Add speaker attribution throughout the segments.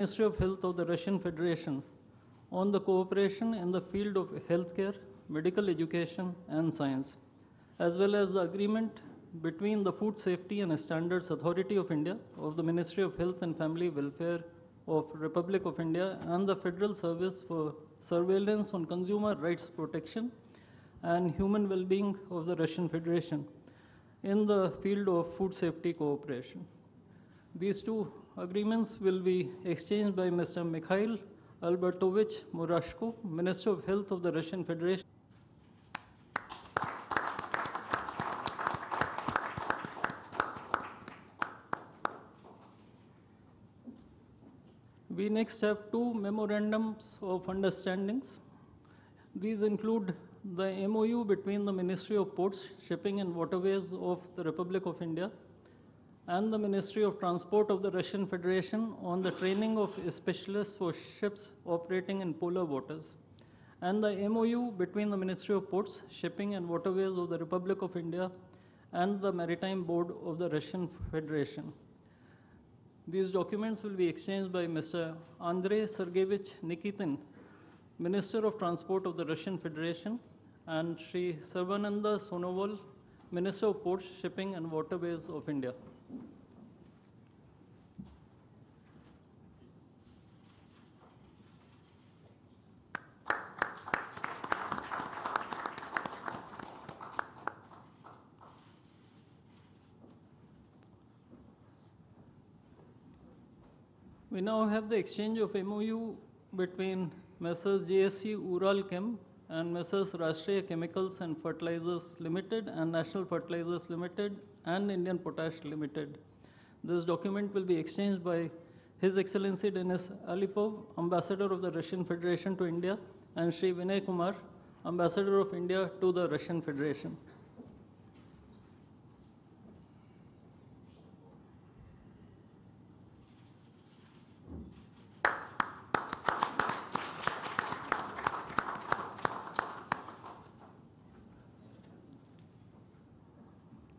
Speaker 1: Ministry of Health of the Russian Federation on the cooperation in the field of healthcare, medical education, and science, as well as the agreement between the Food Safety and Standards Authority of India of the Ministry of Health and Family Welfare of Republic of India and the Federal Service for Surveillance on Consumer Rights Protection and Human Well-being of the Russian Federation in the field of food safety cooperation. These two agreements will be exchanged by Mr. Mikhail Albertovich Murashko, Minister of Health of the Russian Federation. We next have two memorandums of understandings. These include the MOU between the Ministry of Ports, Shipping and Waterways of the Republic of India and the Ministry of Transport of the Russian Federation on the training of specialists for ships operating in polar waters, and the MOU between the Ministry of Ports, Shipping and Waterways of the Republic of India and the Maritime Board of the Russian Federation. These documents will be exchanged by Mr. Andrei Sergeyevich Nikitin, Minister of Transport of the Russian Federation, and Sri Sarvananda Sonowal, Minister of Ports, Shipping and Waterways of India. We now have the exchange of MOU between Messrs. JSC Ural Chem and Messrs. Rashtriya Chemicals and Fertilizers Limited and National Fertilizers Limited and Indian Potash Limited. This document will be exchanged by His Excellency Denis Alipov, Ambassador of the Russian Federation to India, and Sri Vinay Kumar, Ambassador of India to the Russian Federation.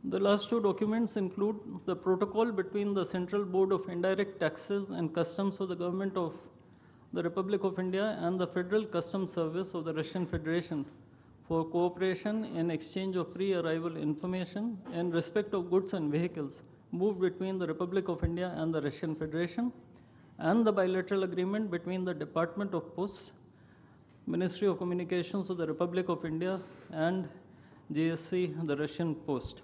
Speaker 1: The last two documents include the protocol between the Central Board of Indirect Taxes and Customs of the Government of the Republic of India and the Federal Customs Service of the Russian Federation for cooperation in exchange of pre-arrival information in respect of goods and vehicles moved between the Republic of India and the Russian Federation, and the bilateral agreement between the Department of Posts, Ministry of Communications of the Republic of India, and GSC, the Russian Post.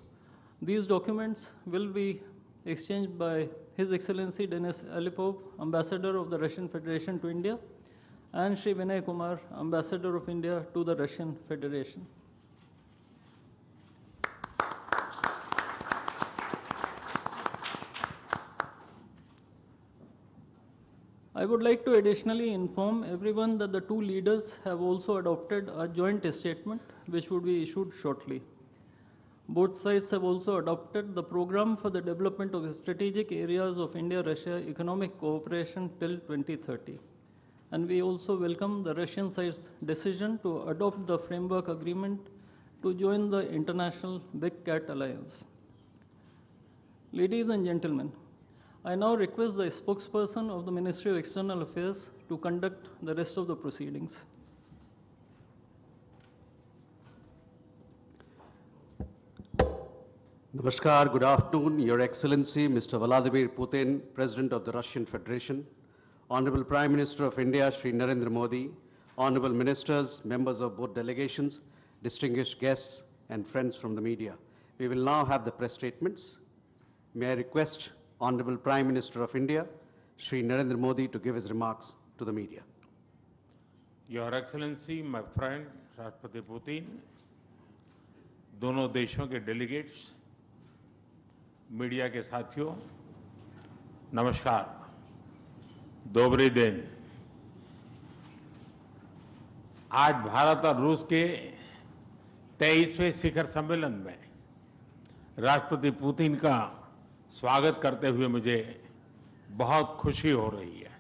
Speaker 1: These documents will be exchanged by His Excellency Denis Alipov, Ambassador of the Russian Federation to India, and Sri Vinay Kumar, Ambassador of India to the Russian Federation. I would like to additionally inform everyone that the two leaders have also adopted a joint statement which would be issued shortly. Both sides have also adopted the program for the development of strategic areas of India-Russia economic cooperation till 2030. And we also welcome the Russian side's decision to adopt the framework agreement to join the International Big Cat Alliance. Ladies and gentlemen, I now request the spokesperson of the Ministry of External Affairs to conduct the rest of the proceedings.
Speaker 2: Namaskar, good afternoon, Your Excellency, Mr. Vladimir Putin, President of the Russian Federation, Honorable Prime Minister of India, Shri Narendra Modi, Honorable Ministers, members of both delegations, distinguished guests, and friends from the media. We will now have the press statements. May I request Honorable Prime Minister of India, Shri Narendra Modi, to give his remarks to the media.
Speaker 3: Your Excellency, my friend, Rashtrapati Putin, दोनों देशों के delegates, media के साथियों, नमस्कार, दोबरे दिन। आज भारत और रूस के 23वें शिखर सम्मेलन में राष्ट्रपति पुतिन का स्वागत करते हुए मुझे बहुत खुशी हो रही है।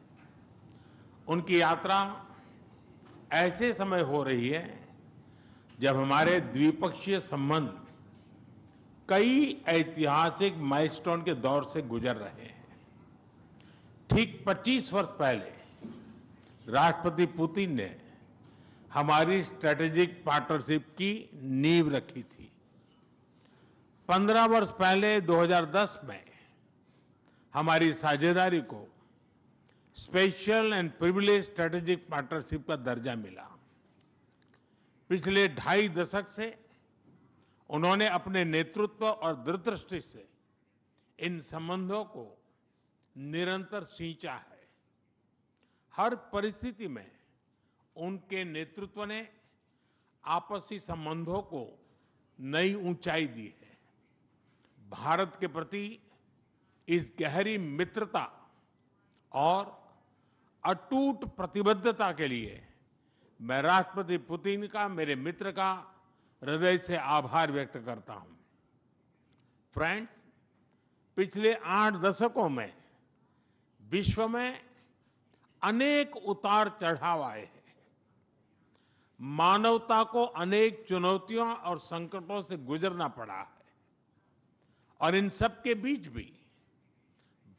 Speaker 3: उनकी यात्रा ऐसे समय हो रही है जब हमारे द्विपक्षीय संबंध कई ऐतिहासिक माइलस्टोन के दौर से गुजर रहे हैं। ठीक 25 वर्ष पहले राष्ट्रपति पुतिन ने हमारी स्ट्रेटेजिक पार्टनरशिप की नींव रखी थी। 15 वर्ष पहले 2010 में हमारी साझेदारी को special and privilege strategic partnership का दर्जा मिला। पिछले 2.5 दशक से उन्होंने अपने नेतृत्व और दूरदृष्टि से इन संबंधों को निरंतर सींचा है। हर परिस्थिति में उनके नेतृत्व ने आपसी संबंधों को नई ऊंचाई दी है। भारत के प्रति इस गहरी मित्रता और अटूट प्रतिबद्धता के लिए मैं राष्ट्रपति पुतिन का, मेरे मित्र का हृदय से आभार व्यक्त करता हूं। फ्रेंड्स, पिछले 8 दशकों में विश्व में अनेक उतार चढ़ाव आए हैं। मानवता को अनेक चुनौतियों और संकटों से गुजरना पड़ा है और इन सब के बीच भी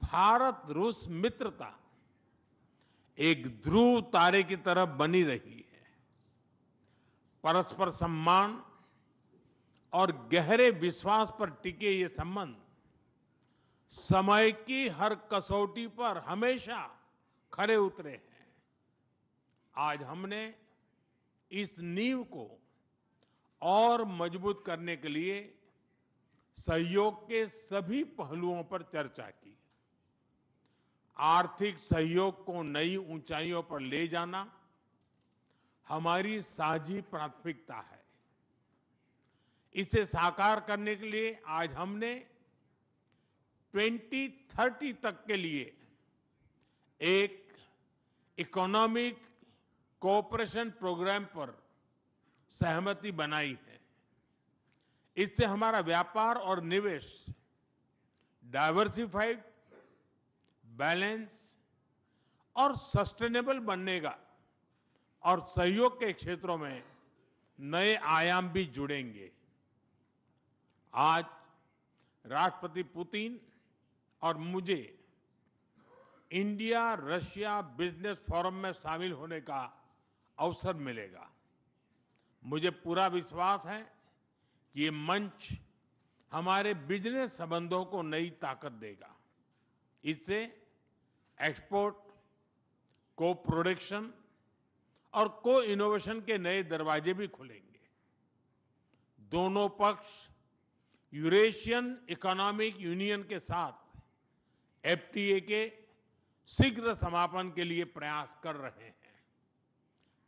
Speaker 3: भारत रूस मित्रता एक ध्रुव तारे की तरह बनी रही है। परस्पर सम्मान और गहरे विश्वास पर टिके ये संबंध समय की हर कसौटी पर हमेशा खरे उतरे हैं। आज हमने इस नींव को और मजबूत करने के लिए सहयोग के सभी पहलुओं पर चर्चा की। आर्थिक सहयोग को नई ऊंचाइयों पर ले जाना हमारी साझी प्राथमिकता है। इसे साकार करने के लिए आज हमने 2030 तक के लिए एक इकोनॉमिक कोऑपरेशन प्रोग्राम पर सहमति बनाई है। इससे हमारा व्यापार और निवेश डाइवर्सिफाइड, बैलेंस और सस्टेनेबल बनेगा और सहयोग के क्षेत्रों में नए आयाम भी जुड़ेंगे। आज राष्ट्रपति पुतिन और मुझे इंडिया रशिया बिजनेस फोरम में शामिल होने का अवसर मिलेगा। मुझे पूरा विश्वास है कि ये मंच हमारे बिजनेस संबंधों को नई ताकत देगा। इससे एक्सपोर्ट, को प्रोडक्शन और को इनोवेशन के नए दरवाजे भी खुलेंगे। दोनों पक्ष यूरेशियन इकोनॉमिक यूनियन के साथ एफटीए के शीघ्र समापन के लिए प्रयास कर रहे हैं।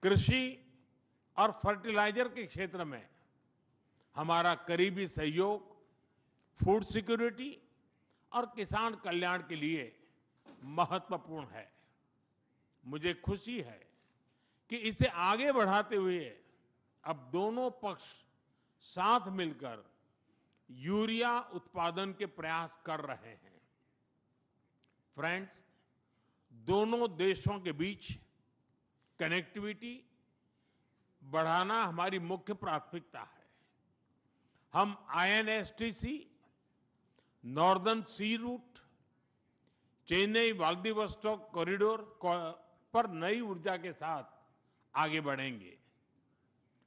Speaker 3: कृषि और फर्टिलाइजर के क्षेत्र में हमारा करीबी सहयोग फूड सिक्योरिटी और किसान कल्याण के लिए महत्वपूर्ण है। मुझे खुशी है कि इसे आगे बढ़ाते हुए अब दोनों पक्ष साथ मिलकर यूरिया उत्पादन के प्रयास कर रहे हैं। फ्रेंड्स, दोनों देशों के बीच कनेक्टिविटी बढ़ाना हमारी मुख्य प्राथमिकता है। हम आईएनएसटीसी, नॉर्दर्न सी रूट, चेन्नई व्लादिवोस्टोक कॉरिडोर पर नई ऊर्जा के साथ आगे बढ़ेंगे।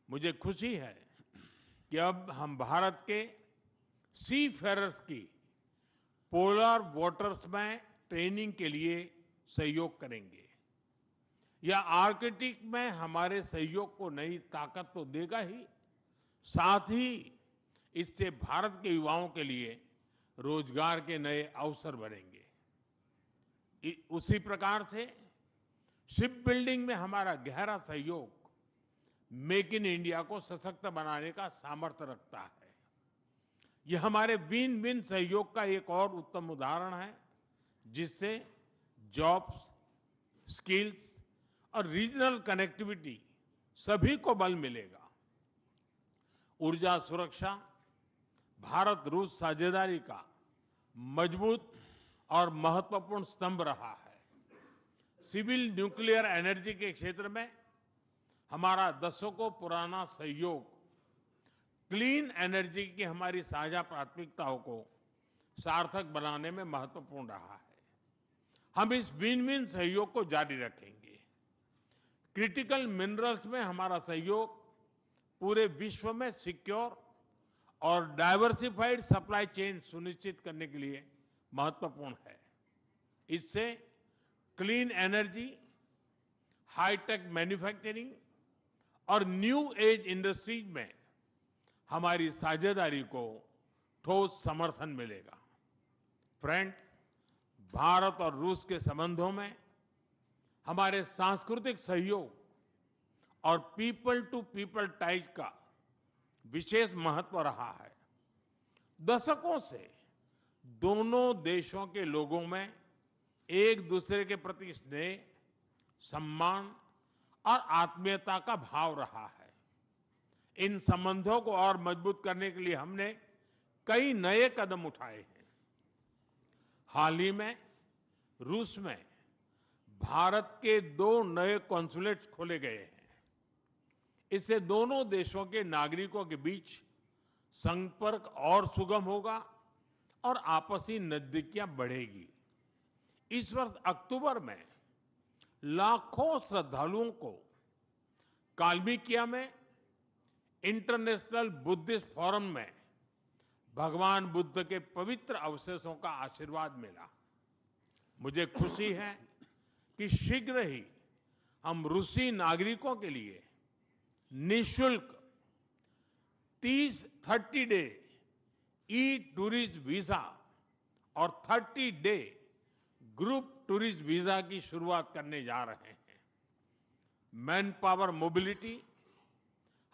Speaker 3: मुझे खुशी है कि अब हम भारत के सी फेरर्स की पोलर वाटर्स में ट्रेनिंग के लिए सहयोग करेंगे। यह आर्कटिक में हमारे सहयोग को नई ताकत तो देगा ही, साथ ही इससे भारत के युवाओं के लिए रोजगार के नए अवसर बनेंगे। उसी प्रकार से शिप बिल्डिंग में हमारा गहरा सहयोग मेक इन इंडिया को सशक्त बनाने का सामर्थ्य रखता है। यह हमारे विन विन सहयोग का एक और उत्तम उदाहरण है, जिससे जॉब्स, स्किल्स और रीजनल कनेक्टिविटी सभी को बल मिलेगा। ऊर्जा सुरक्षा भारत रूस साझेदारी का मजबूत और महत्वपूर्ण स्तंभ रहा है। सिविल न्यूक्लियर एनर्जी के क्षेत्र में हमारा दशकों पुराना सहयोग क्लीन एनर्जी की हमारी साझा प्राथमिकताओं को सार्थक बनाने में महत्वपूर्ण रहा है। हम इस विन विन सहयोग को जारी रखेंगे। क्रिटिकल मिनरल्स में हमारा सहयोग पूरे विश्व में सिक्योर और डाइवर्सिफाइड सप्लाई चेन सुनिश्चित करने के लिए महत्वपूर्ण है। इससे क्लीन एनर्जी, हाईटेक मैन्युफैक्चरिंग और न्यू एज इंडस्ट्रीज में हमारी साझेदारी को ठोस समर्थन मिलेगा। फ्रेंड्स, भारत और रूस के संबंधों में हमारे सांस्कृतिक सहयोग और पीपल टू पीपल टाइज का विशेष महत्व रहा है। दशकों से दोनों देशों के लोगों में एक दूसरे के प्रति स्नेह, सम्मान और आत्मीयता का भाव रहा है। इन संबंधों को और मजबूत करने के लिए हमने कई नए कदम उठाए हैं। हाल ही में रूस में भारत के 2 नए कॉन्सुलेट्स खोले गए हैं। इससे दोनों देशों के नागरिकों के बीच संपर्क और सुगम होगा और आपसी नजदीकियां बढ़ेगी। इस वर्ष अक्टूबर में लाखों श्रद्धालुओं को काल्मिकिया में इंटरनेशनल बुद्धिस्ट फोरम में भगवान बुद्ध के पवित्र अवशेषों का आशीर्वाद मिला। मुझे खुशी है कि शीघ्र ही हम रूसी नागरिकों के लिए निःशुल्क 30 डे ई टूरिस्ट वीजा और 30 डे ग्रुप टूरिस्ट वीजा की शुरुआत करने जा रहे हैं। मैन पावर मोबिलिटी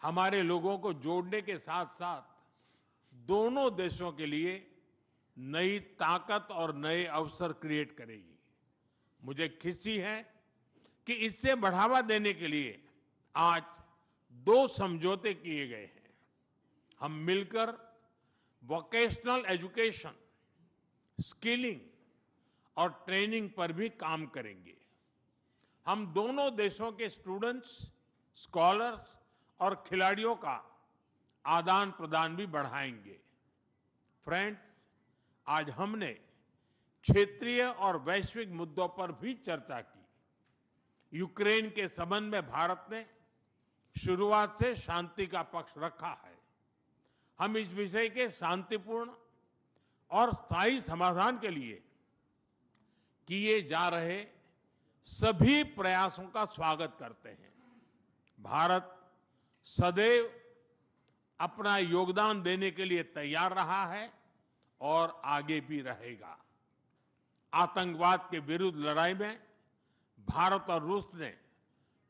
Speaker 3: हमारे लोगों को जोड़ने के साथ साथ दोनों देशों के लिए नई ताकत और नए अवसर क्रिएट करेगी। मुझे खुशी है कि इससे बढ़ावा देने के लिए आज 2 समझौते किए गए हैं। हम मिलकर वोकेशनल एजुकेशन, स्किलिंग और ट्रेनिंग पर भी काम करेंगे। हम दोनों देशों के स्टूडेंट्स, स्कॉलर्स और खिलाड़ियों का आदान प्रदान भी बढ़ाएंगे। फ्रेंड्स, आज हमने क्षेत्रीय और वैश्विक मुद्दों पर भी चर्चा की। यूक्रेन के संबंध में भारत ने शुरुआत से शांति का पक्ष रखा है। हम इस विषय के शांतिपूर्ण और स्थायी समाधान के लिए किए जा रहे सभी प्रयासों का स्वागत करते हैं। भारत सदैव अपना योगदान देने के लिए तैयार रहा है और आगे भी रहेगा। आतंकवाद के विरुद्ध लड़ाई में भारत और रूस ने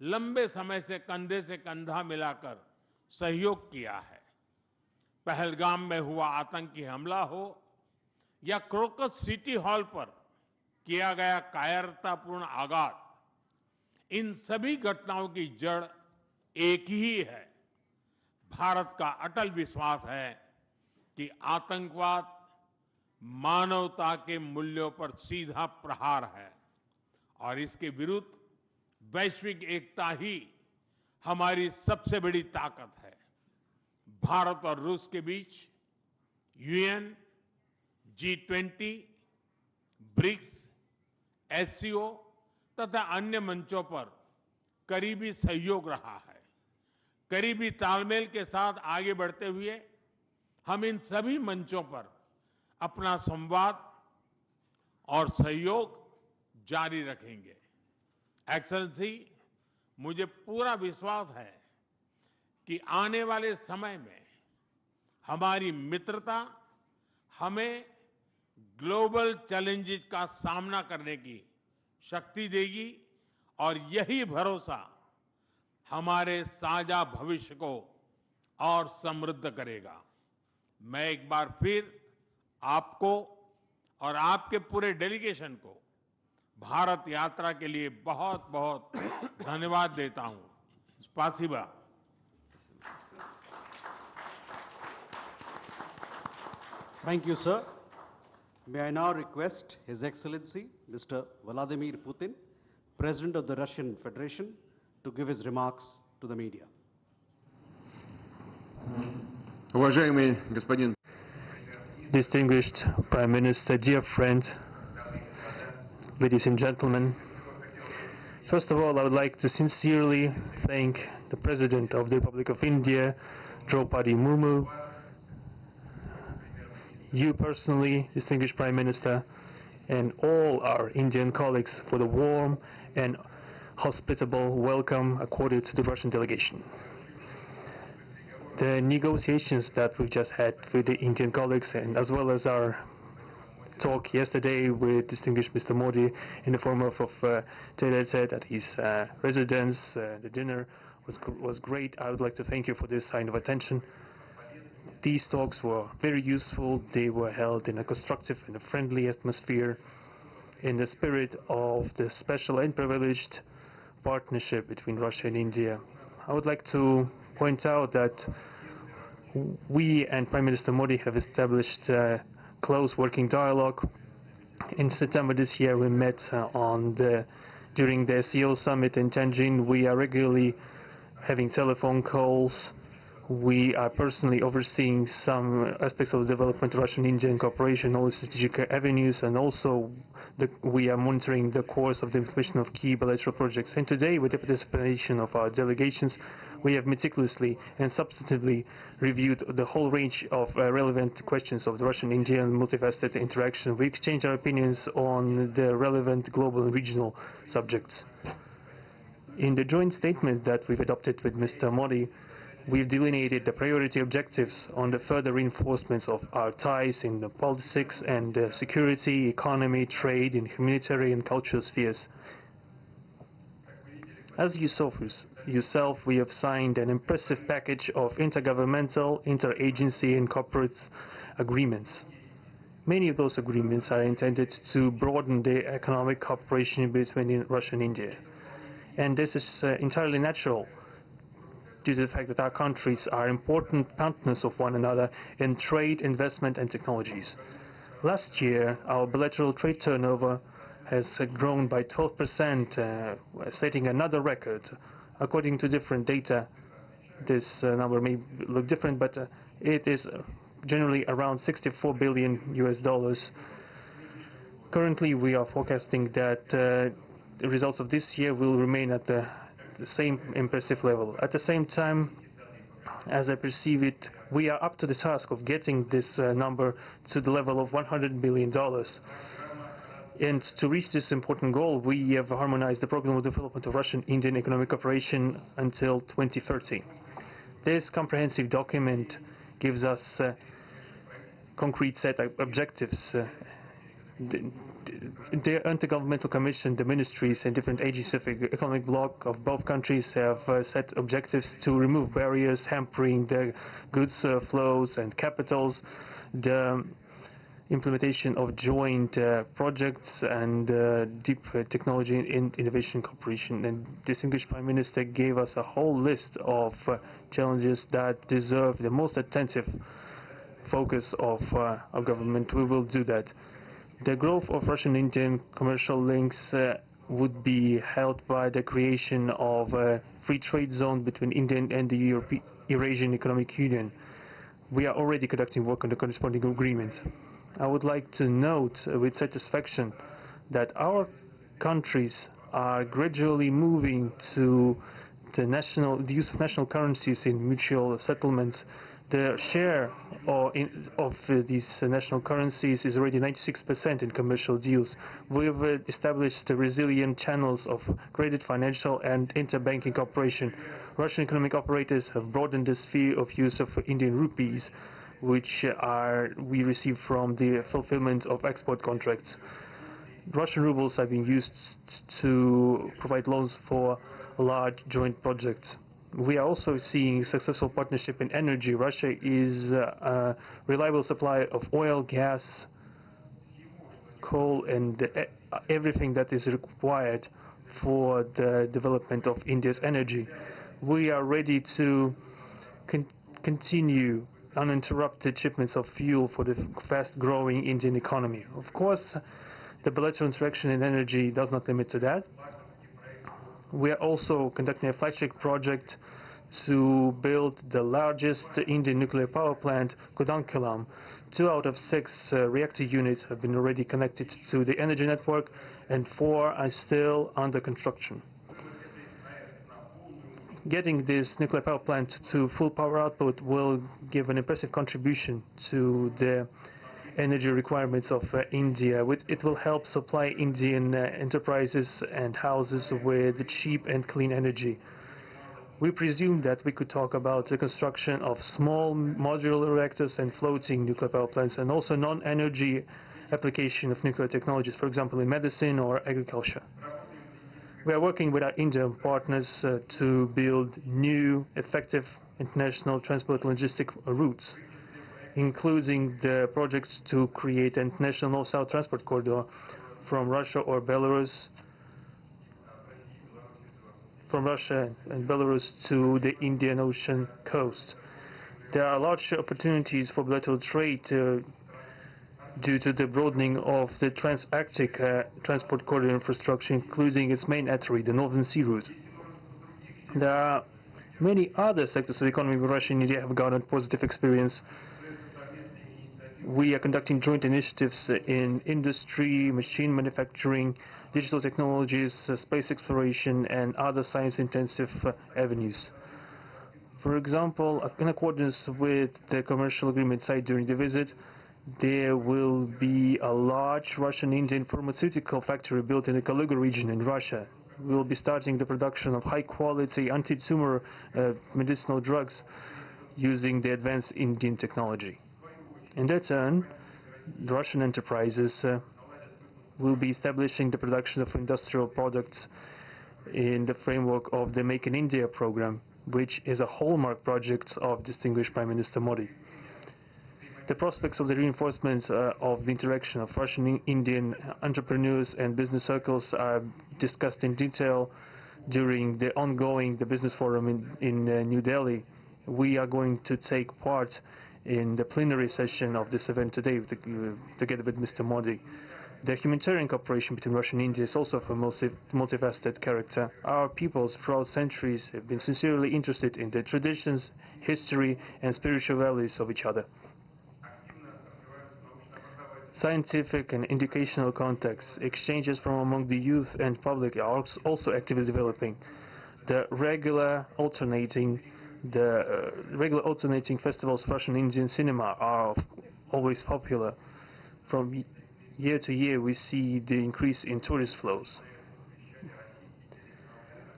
Speaker 3: लंबे समय से कंधा मिलाकर सहयोग किया है। पहलगाम में हुआ आतंकी हमला हो या क्रोकस सिटी हॉल पर किया गया कायरतापूर्ण आघात, इन सभी घटनाओं की जड़ एक ही है। भारत का अटल विश्वास है कि आतंकवाद मानवता के मूल्यों पर सीधा प्रहार है और इसके विरुद्ध वैश्विक एकता ही हमारी सबसे बड़ी ताकत है। भारत और रूस के बीच यूएन, G20, ब्रिक्स, एससीओ तथा अन्य मंचों पर करीबी सहयोग रहा है। करीबी तालमेल के साथ आगे बढ़ते हुए हम इन सभी मंचों पर अपना संवाद और सहयोग जारी रखेंगे। एक्सेलेंसी, मुझे पूरा विश्वास है कि आने वाले समय में हमारी मित्रता हमें ग्लोबल चैलेंजेस का सामना करने की शक्ति देगी और यही भरोसा हमारे साझा भविष्य को और समृद्ध करेगा। मैं एक बार फिर आपको और आपके पूरे डेलीगेशन को भारत यात्रा के लिए बहुत बहुत धन्यवाद देता हूं। स्पासिबा।
Speaker 2: Thank you, sir. May I now request His Excellency, Mr. Vladimir Putin, President of the Russian Federation, to give his remarks to the media.
Speaker 4: Уважаемый господин
Speaker 5: Distinguished Prime Minister, dear friend, ladies and gentlemen. First of all, I would like to sincerely thank the President of the Republic of India, Draupadi Murmu, you personally, distinguished Prime Minister, and all our Indian colleagues for the warm and hospitable welcome accorded to the Russian delegation. The negotiations that we've just had with the Indian colleagues, and as well as our talk yesterday with distinguished Mr. Modi in the form of Tata at his residence, the dinner was great. I would like to thank you for this sign of attention. These talks were very useful. They were held in a constructive and a friendly atmosphere in the spirit of the special and privileged partnership between Russia and India. I would like to point out that we and Prime Minister Modi have established a close working dialogue. In September this year we met during the SEO summit in Tianjin. We are regularly having telephone calls. We are personally overseeing some aspects of the development of Russian-Indian cooperation, all strategic avenues, and also we are monitoring the course of the implementation of key bilateral projects. And today, with the participation of our delegations, we have meticulously and substantively reviewed the whole range of relevant questions of the Russian-Indian multifaceted interaction. We exchange our opinions on the relevant global and regional subjects. In the joint statement that we've adopted with Mr. Modi, we've delineated the priority objectives on the further reinforcements of our ties in the politics and security, economy, trade, and humanitarian and cultural spheres. As you saw for yourself, we have signed an impressive package of intergovernmental, interagency, and corporate agreements. Many of those agreements are intended to broaden the economic cooperation between Russia and India. And this is entirely natural, due to the fact that our countries are important partners of one another in trade, investment, and technologies. Last year, our bilateral trade turnover has grown by 12%, setting another record. According to different data, this number may look different, but it is generally around $64 billion US. Currently, we are forecasting that the results of this year will remain at the same impressive level. At the same time, as I perceive it, we are up to the task of getting this number to the level of $100 billion. And to reach this important goal, we have harmonized the program of development of Russian-Indian economic cooperation until 2030. This comprehensive document gives us a concrete set of objectives. The Intergovernmental Commission, the ministries and different agencies of the economic bloc of both countries have set objectives to remove barriers hampering the goods flows and capitals, the implementation of joint projects and deep technology and innovation cooperation. And distinguished Prime Minister gave us a whole list of challenges that deserve the most attentive focus of our government. We will do that. The growth of Russian-Indian commercial links would be helped by the creation of a free trade zone between India and the Eurasian Economic Union. We are already conducting work on the corresponding agreement. I would like to note with satisfaction that our countries are gradually moving to the use of national currencies in mutual settlements. The share of these national currencies is already 96% in commercial deals. We have established resilient channels of credit, financial, and interbanking cooperation. Russian economic operators have broadened the sphere of use of Indian rupees, which we receive from the fulfillment of export contracts. Russian rubles are being used to provide loans for large joint projects. We are also seeing successful partnership in energy. Russia is a reliable supplier of oil, gas, coal, and everything that is required for the development of India's energy. We are ready to continue uninterrupted shipments of fuel for the fast-growing Indian economy. Of course, the bilateral interaction in energy does not limit to that. We are also conducting a flagship project to build the largest Indian nuclear power plant, Kudankulam. 2 out of 6 reactor units have been already connected to the energy network, and 4 are still under construction. Getting this nuclear power plant to full power output will give an impressive contribution to the energy requirements of India. It will help supply Indian enterprises and houses with cheap and clean energy. We presume that we could talk about the construction of small modular reactors and floating nuclear power plants, and also non-energy application of nuclear technologies, for example in medicine or agriculture. We are working with our Indian partners to build new, effective international transport logistic routes, including the projects to create an international north-south transport corridor from Russia and Belarus to the Indian Ocean coast. There are large opportunities for bilateral trade due to the broadening of the Trans-Arctic transport corridor infrastructure, including its main artery, the Northern Sea Route. There are many other sectors of the economy where Russia and India have garnered positive experience. We are conducting joint initiatives in industry, machine manufacturing, digital technologies, space exploration, and other science-intensive avenues. For example, in accordance with the commercial agreement signed during the visit, there will be a large Russian-Indian pharmaceutical factory built in the Kaluga region in Russia. We will be starting the production of high-quality anti-tumor medicinal drugs using the advanced Indian technology. In their turn, the Russian enterprises will be establishing the production of industrial products in the framework of the Make in India program, which is a hallmark project of distinguished Prime Minister Modi. The prospects of the reinforcement of the interaction of Russian-Indian entrepreneurs and business circles are discussed in detail during the ongoing Business Forum in New Delhi. We are going to take part in the plenary session of this event today together with Mr. Modi. The humanitarian cooperation between Russia and India is also of a multifaceted character. Our peoples throughout centuries have been sincerely interested in the traditions, history, and spiritual values of each other. Scientific and educational contacts, exchanges from among the youth and public are also actively developing. The regular alternating festivals of Russian Indian cinema are always popular. From year to year, we see the increase in tourist flows.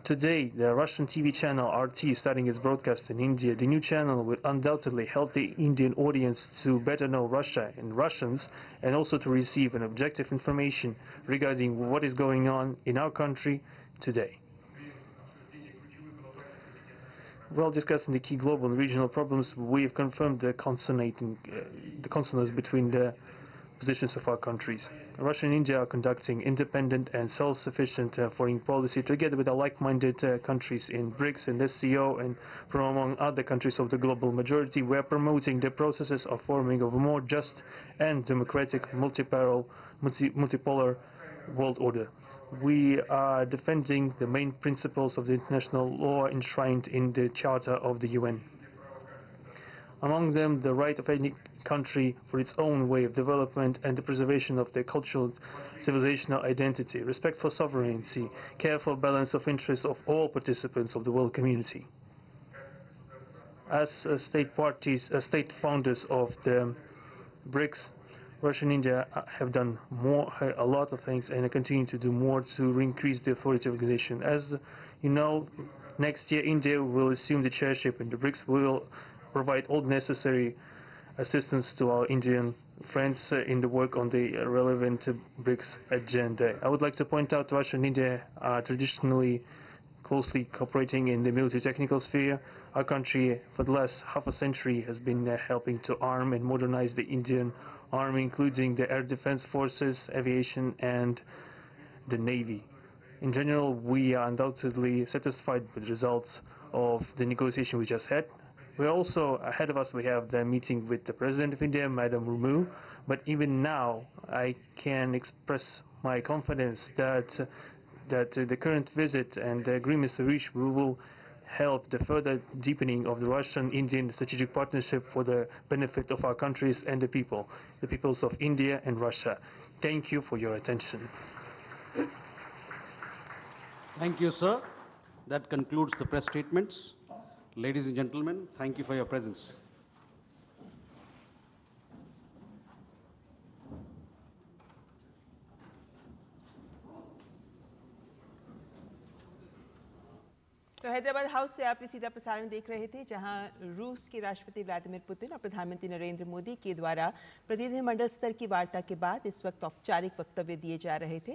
Speaker 5: Today, the Russian TV channel RT is starting its broadcast in India. The new channel will undoubtedly help the Indian audience to better know Russia and Russians, and also to receive an objective information regarding what is going on in our country today. While discussing the key global and regional problems, we have confirmed the consonance between the positions of our countries. Russia and India are conducting independent and self-sufficient foreign policy together with our like-minded countries in BRICS and SCO, and from among other countries of the global majority. We are promoting the processes of forming of a more just and democratic multipolar world order. We are defending the main principles of the international law enshrined in the Charter of the UN. Among them, the right of any country for its own way of development and the preservation of their cultural civilizational identity, respect for sovereignty, careful balance of interests of all participants of the world community. As state founders of the BRICS, Russia and India have done a lot of things, and continue to do more to increase the authority of the organization. As you know, next year India will assume the chairship, and the BRICS will provide all necessary assistance to our Indian friends in the work on the relevant BRICS agenda. I would like to point out Russia and India are traditionally closely cooperating in the military technical sphere. Our country, for the last half a century, has been helping to arm and modernize the Indian Army, including the air defense forces, aviation, and the Navy. In general, we are undoubtedly satisfied with the results of the negotiation we just had. We also, ahead of us, we have the meeting with the President of India, Madam Murmu. But even now, I can express my confidence that the current visit and the agreements reached will help the further deepening of the Russian-Indian strategic partnership for the benefit of our countries and the peoples of India and Russia. Thank you for your attention.
Speaker 2: Thank you, sir. That concludes the press statements. Ladies and gentlemen, thank you for your presence.
Speaker 6: तो Hyderabad house से आप ये सीधा प्रसारण देख रहे थे, जहां रूस के राष्ट्रपति व्लादिमीर पुतिन और प्रधानमंत्री नरेंद्र मोदी के द्वारा प्रतिनिधिमंडल स्तर की वार्ता के बाद इस वक्त औपचारिक वक्तव्य दिए जा रहे थे।